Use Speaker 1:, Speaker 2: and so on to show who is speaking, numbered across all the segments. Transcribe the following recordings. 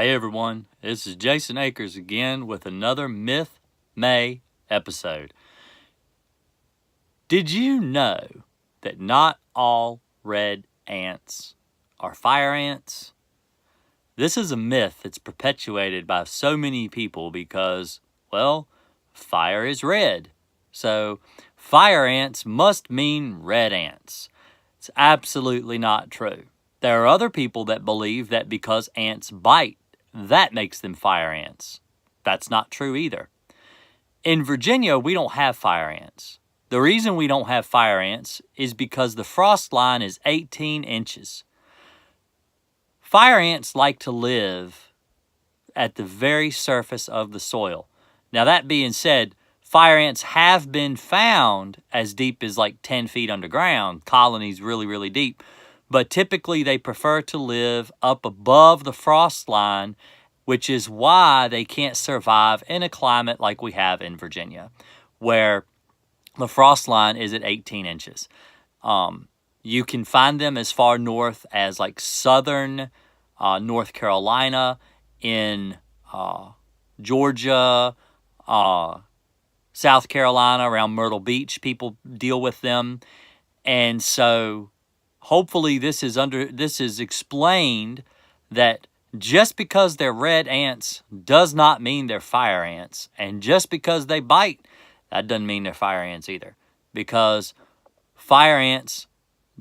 Speaker 1: Hey everyone, this is Jason Akers again with another Myth May episode. Did you know that not all red ants are fire ants? This is a myth that's perpetuated by so many people because, well, fire is red. So fire ants must mean red ants. It's absolutely not true. There are other people that believe that because ants bite, that makes them fire ants. That's not true either. In Virginia, we don't have fire ants. The reason we don't have fire ants is because the frost line is 18 inches. Fire ants like to live at the very surface of the soil. Now, that being said, fire ants have been found as deep as like 10 feet underground, colonies really deep. But typically they prefer to live up above the frost line, which is why they can't survive in a climate like we have in Virginia, where the frost line is at 18 inches. You can find them as far north as like southern North Carolina, in Georgia, South Carolina, around Myrtle Beach. People deal with them. And so hopefully this is explained that just because they're red ants does not mean they're fire ants. And just because they bite, that doesn't mean they're fire ants either. Because fire ants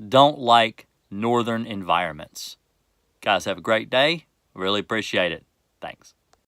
Speaker 1: don't like northern environments. Guys, have a great day. Really appreciate it. Thanks.